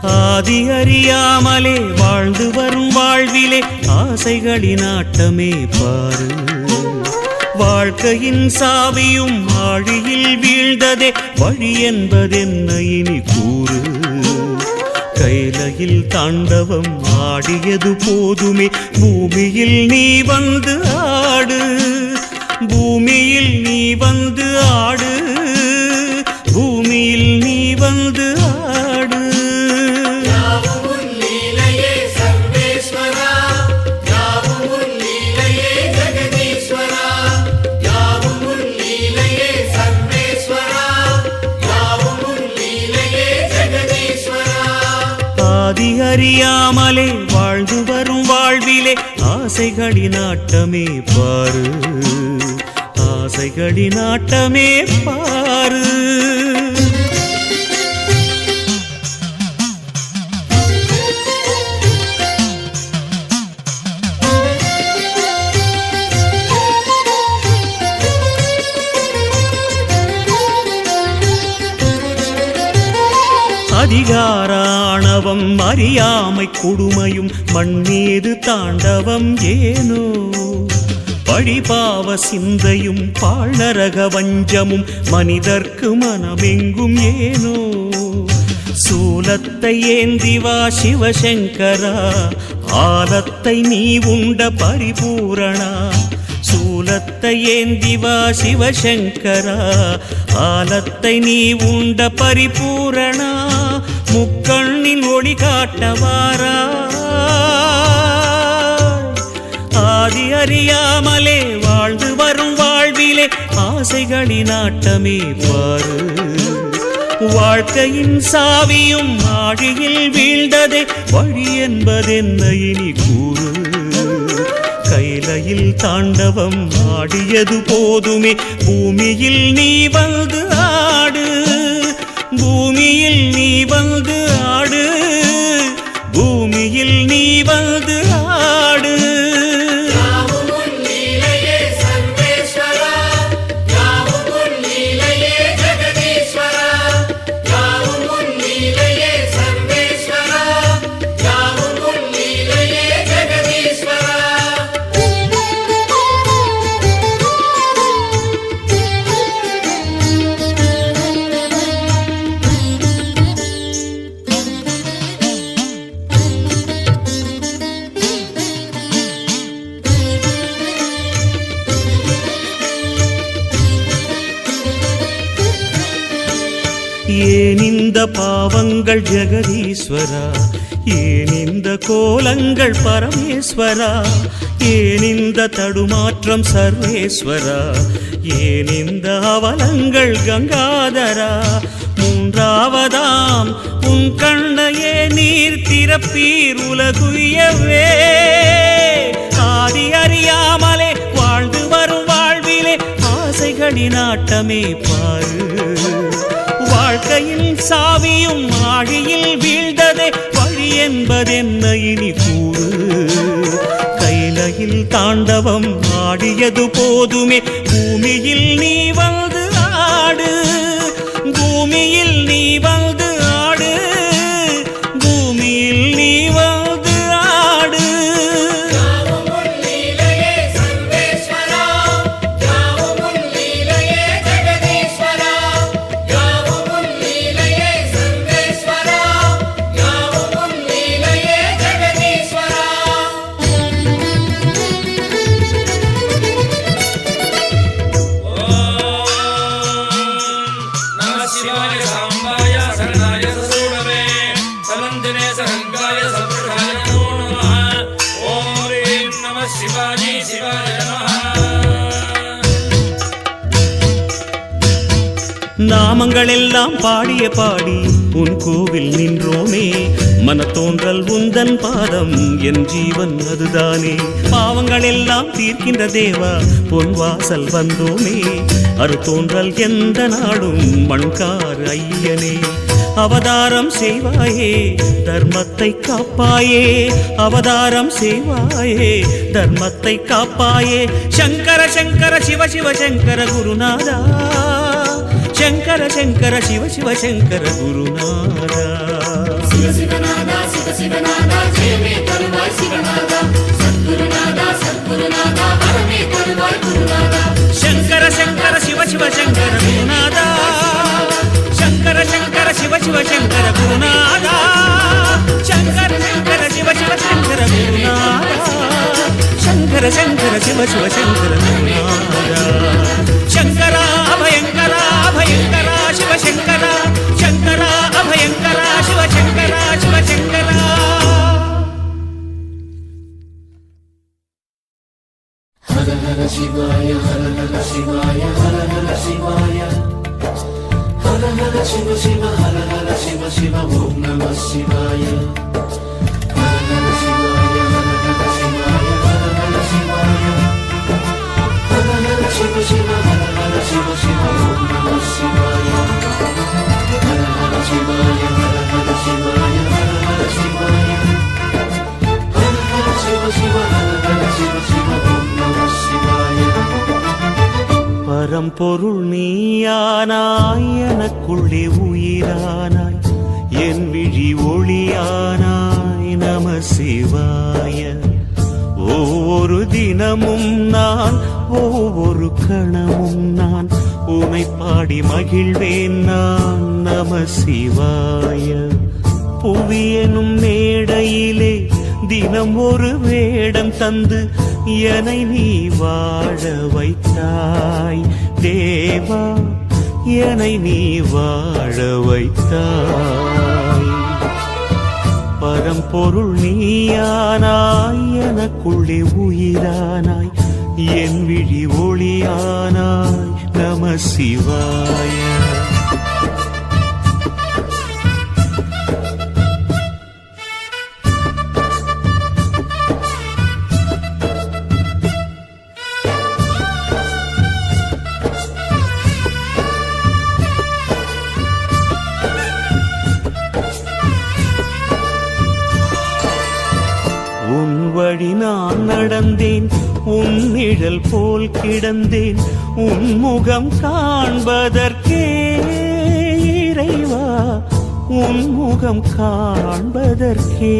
ஆதி அறியாமலே வாழ்ந்து வரும் வாழ்விலே ஆசைகளின் ஆட்டமே பாரு. வாழ்க்கையின் சாவியும் ஆழியில் வீழ்ந்ததே வழி என்பதென்ன இனி கூறு. கைலையில் தாண்டவம் ஆடியது போதுமே பூமியில் நீ வந்து ஆடு. பூமியில் நீ வந்து ஆடு. பூமியில் நீ வந்து ஆடு. ஆதி அறியாமலே வாழ்ந்து வரும் வாழ்விலே ஆசைகளின் ஆட்டமே பாரு. ஆசைகளின் ஆட்டமே பாரு. அதிகாராணவம் அறியாமை கொடுமையும் மண்ணீது தாண்டவம் ஏனோ. பழிபாவ சிந்தையும் பாழரக வஞ்சமும் மனிதர்க்கு மனமெங்கும் ஏனோ. சூலத்தை ஏந்திவா சிவசங்கரா ஆலத்தை நீ உண்ட பரிபூரணா. சூலத்தை ஏந்திவா சிவசங்கரா ஆலத்தை நீ உண்ட பரிபூரணா. முக்கண்ணின் ஒளி காட்டவாரா. ஆதி அறியாமலே வாழ்ந்து வரும் வாழ்விலே ஆசைகளின் ஆட்டமே பாரு. வாழ்க்கையின் சாவியும் ஆழியில் வீழ்ந்ததே வழி என்பதென்ன இனி கூறு. கைலையில் தாண்டவம் ஆடியது போதுமே பூமியில் நீ வந்து ஆடு. பூமியில் நீ வந்து ஆடு. பூமியில் நீ வந்து ஆடு. ஏன் இந்த பாவங்கள் ஜெகதீஸ்வரா. ஏன் இந்த கோலங்கள் பரமேஸ்வரா. ஏன் இந்த தடுமாற்றம் சர்வேஸ்வரா. ஏன் இந்த அவலங்கள் கங்காதரா. மூன்றாவதாம் உன் கண்ணையே நீர் திறப்பீர் உலகுயவே. ஆதி அறியாமலே வாழ்ந்து வரும் வாழ்விலே ஆசைகளின் ஆட்டமே பாரு. வாழ்க்கையின் சாவியும் ஆழியில் வீழ்ந்ததே வழி என்பதென்ன இனி கூறு. கைலையில் தாண்டவம் ஆடியது போதுமே பூமியில் நீ வந்து ஆடு. பூமியில் நீ வந்து ஆடு. பூமியில் நீ வந்து ஆடு. Shiva நாமங்கள் எல்லாம் பாடிய பாடி உன் கோவில் நின்றோமே, மன தோன்றல் உந்தன் பாதம் என் ஜீவன் அதுதானே. பாவங்கள் எல்லாம் தீர்க்கின்ற தேவா பொன் வாசல் வந்தோமே, அரு தோன்றல் எந்த நாடும் மண்கார் ஐயனே. அவதாரம் செய்வாயே தர்மத்தை காப்பாயே, அவதாரம் செய்வாயே தர்மத்தை காப்பாயே. சங்கர சங்கர சிவ சிவ சங்கர குருநாதா, சங்கர சங்கர சிவ சிவ சங்கர குருநாதா. சிவ சிவநாதா சிவ சிவநாதா ஜெயமே தருவாய் சிவநாதா, சத்குருநாதா சத்குருநாதா வரமே தருவாய் குருநாதா. சங்கர சங்கர சிவ சிவ சங்கர குருநாதா, சங்கர சங்கர சிவ சிவ சங்கர குருநாதா, சங்கர சங்கர சிவ சிவ சங்கர குருநாதா, சங்கர சங்கர சிவ சிவ சங்கர குருநாதா. சங்கரா அபயங்கரா அபயங்கரா சிவ சங்கரா, சங்கரா அபயங்கரா சிவ சங்கரா சிவ சங்கரா. ஹர ஹர சிவாய ஹர ஹர சிவாய ஹர ஹர சிவாய, ஹர ஹர சிவ சிவ ஹர ஹர சிவ சிவ ஓம் நம சிவாய. ஹர ஹர சிவாய ஹர ஹர சிவாய ஹர ஹர சிவாய, ஹர ஹர சிவ சிவ ஹர ஹர சிவ சிவ ஓம் நம சிவாய. ஹர ஹர சிவாய ஹர ஹர சிவாய ஹர ஹர சிவாய, ஹர ஹர சிவ சிவ ஹர ஹர சிவ சிவ ஓம் நம சிவாய. பரம்பொருள் நீயானாய் எனக்குள்ளே உயிரானாய், என் விழி ஒளியானாய் நம சிவாய. ஒவ்வொரு தினமும் நான் ஒவ்வொரு கணமும் நான் உனை பாடி மகிழ்வேன் நான் நம சிவாய. புவியனும் மேடையிலே தினம் ஒரு வேடம் தந்து என்னை நீ வாழ வைத்தாய் தேவா, என்னை நீ வாழ வைத்தாய். பரம்பொருள் நீயானாய் எனக்குள்ளே உயிரானாய், என் விழி ஒளியானாய் நம சிவாய. உன் வழி நான் நடந்தேன், உன் நிழல் போல் கிடந்தேன், உன் முகம் காண்பதற்கே இறைவா, உன் முகம் காண்பதற்கே.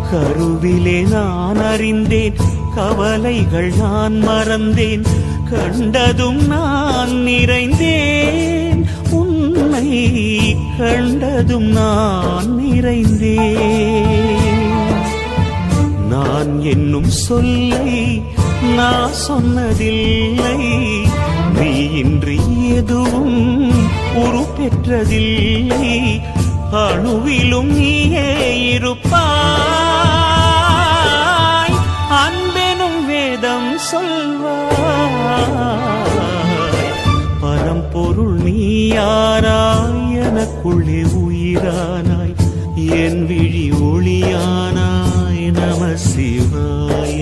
கருவிலே நான் அறிந்தேன், கவலைகள் நான் மறந்தேன், கண்டதும் நான் நிறைந்தேன், உன்னை கண்டதும் நான் நிறைந்தேன். நான் என்னும் சொல்லை நான் சொன்னதில்லை, நீ இன்றி எதுவும் உருப்பெற்றதில்லை, அணுவிலும் நீயே இருப்பாய், அன்பெனும் வேதம் சொல்வாய். பரம்பொருள் நீயானாய் எனக்குள்ளே உயிரானாய், என் விழி ஒளியானாய் நம சிவாய.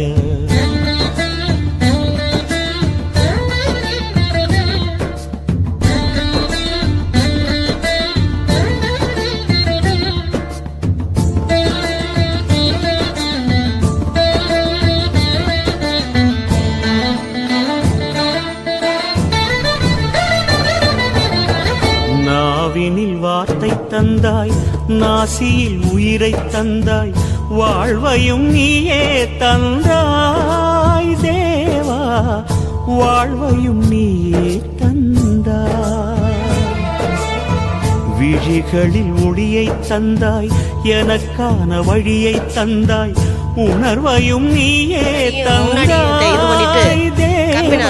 நாவினில் வார்த்தை தந்தாய், நாசியில் உயிரை தந்தாய், வாழ்வையும் நீயே தந்தாய் தேவா, வாழ்வையும் நீயே தந்தாய். விழிகளில் ஒளியை தந்தாய், எனக்கான வழியை தந்தாய், உணர்வையும் நீயே தந்தாய் தேவா, உணர்வையும் நீயே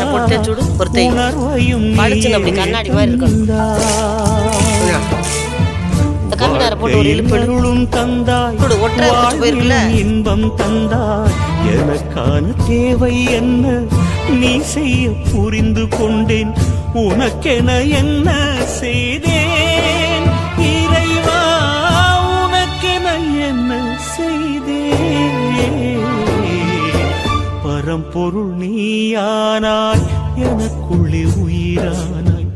தந்தாய், வாழ்விலும் இன்பம் தந்தாய். எனக்கான தேவை என்ன நீ செய்ய புரிந்து கொண்டேன், உனக்கென என்ன செய்தேன் இறைவா, உனக்கென என்ன செய்தேன். பரம்பொருள் நீயானாய், எனக்குள்ளே உயிரானாய்,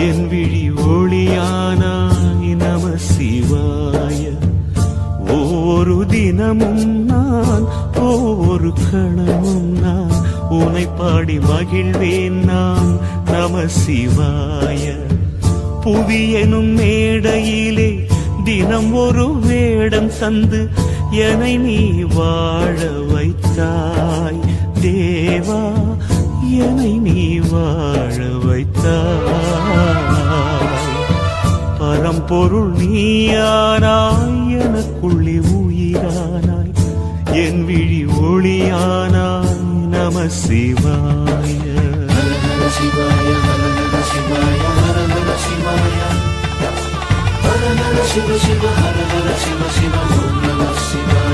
என் விழி ஒளியானாய். நம சிவாய. ஒவ்வொரு தினமும் நான், ஒவ்வொரு கணமும் நான் உனை பாடி மகிழ்வேன் நான். நம சிவாய. புவி எனும் மேடையிலே தினம் ஒரு வேடம் தந்து என்னை நீ வாழ வைத்தாய் தேவா, என்னை நீ வாழ வைத்தாய். பரம்பொருள் நீயானாய், எனக்குள்ளே உயிரானாய், என் விழி ஒளியானாய். நம சிவாய. ஹர ஹர சிவாய ஹர ஹர சிவாய ஹர ஹர சிவாய. ஹர ஹர சிவ சிவ ஹர ஹர சிவ சிவ ஓம் நம சிவாய.